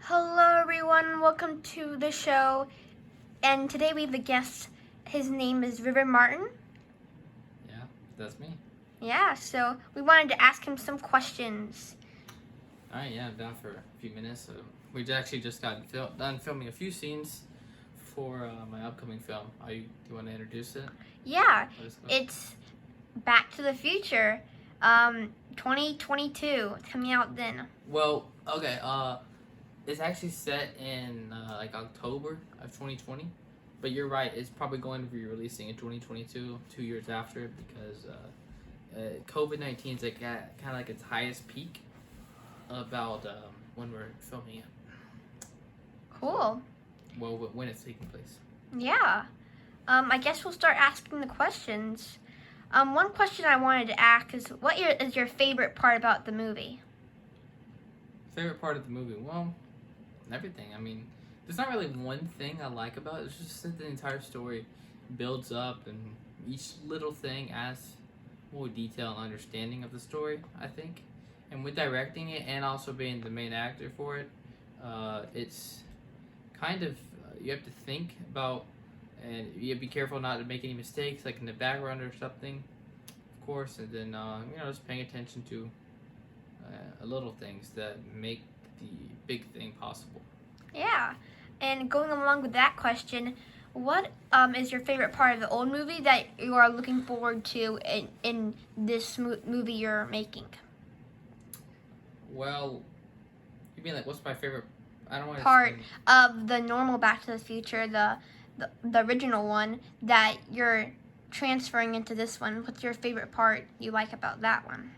Hello, everyone. Welcome to the show. And today we have a guest. His name is River Martin. Yeah, that's me. Yeah, so we wanted to ask him some questions. All right, yeah, I'm down for a few minutes. We actually just got done filming a few scenes for my upcoming film. Do you want to introduce it? Yeah, What is it? it's Back to the Future, 2022. It's coming out then. Well, okay. It's actually set in like October of 2020, but you're right. It's probably going to be releasing in 2022, 2 years after, because COVID-19 is like at kind of like its highest peak about when we're filming it. Cool. Well, when it's taking place. Yeah. I guess we'll start asking the questions. One question I wanted to ask is, is your favorite part about the movie? Favorite part of the movie? Well, everything. I mean, there's not really one thing I like about it. It's just that the entire story builds up, and each little thing adds more detail and understanding of the story, I think. And with directing it and also being the main actor for it, it's kind of you have to think about, and you have to be careful not to make any mistakes, like in the background or something, of course. And then just paying attention to little things that make the big thing possible. Yeah. And going along with that question, what is your favorite part of the old movie that you are looking forward to in this movie you're making? Well, you mean like what's my favorite? I don't want to Part of the normal Back to the Future, the original one that you're transferring into this one. What's your favorite part you like about that one?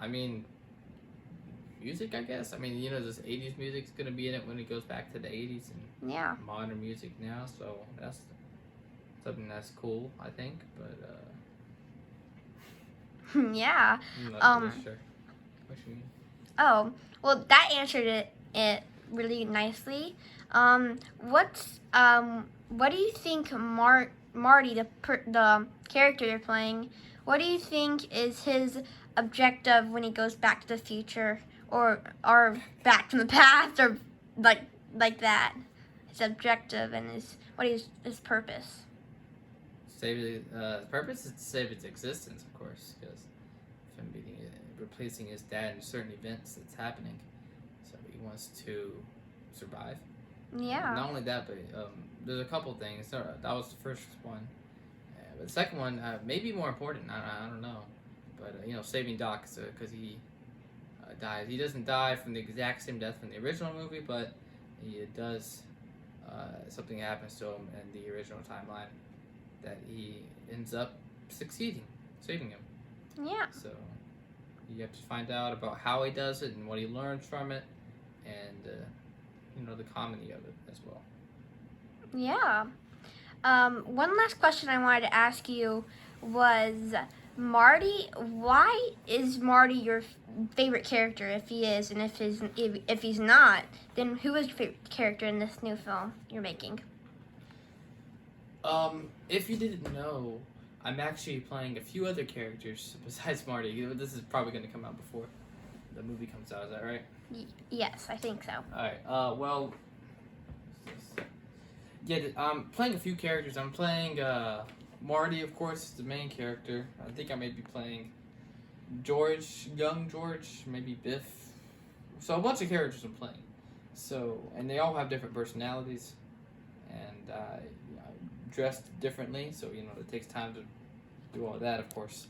I mean, music, I guess. I mean, this 80s music's gonna be in it when it goes back to the 80s and Yeah. modern music now, so that's something that's cool, I think. But Yeah. I'm not really sure. What you mean? Oh, well, that answered it really nicely. What do you think Marty, the character you're playing, what do you think is his objective when he goes back to the future, or back from the past, or like that? His objective and his purpose. Purpose is to save its existence, of course, because him replacing his dad in certain events that's happening. So he wants to survive. Yeah. Not only that, but there's a couple things. That was the first one. But the second one may be more important. I don't know. But, saving Doc because he dies. He doesn't die from the exact same death from the original movie, but he does. Something happens to him in the original timeline that he ends up succeeding, saving him. Yeah. So you have to find out about how he does it and what he learns from it, and the comedy of it as well. Yeah. One last question I wanted to ask you was, Marty. Why is Marty your favorite character? If he is, and if he's not, then who is your favorite character in this new film you're making? If you didn't know, I'm actually playing a few other characters besides Marty. This is probably going to come out before the movie comes out. Is that right? Yes, I think so. All right. Well, yeah, I'm playing a few characters. I'm playing Marty, of course, is the main character. I think I may be playing George, young George, maybe Biff. So a bunch of characters I'm playing. So, and they all have different personalities, and dressed differently. So it takes time to do all that, of course.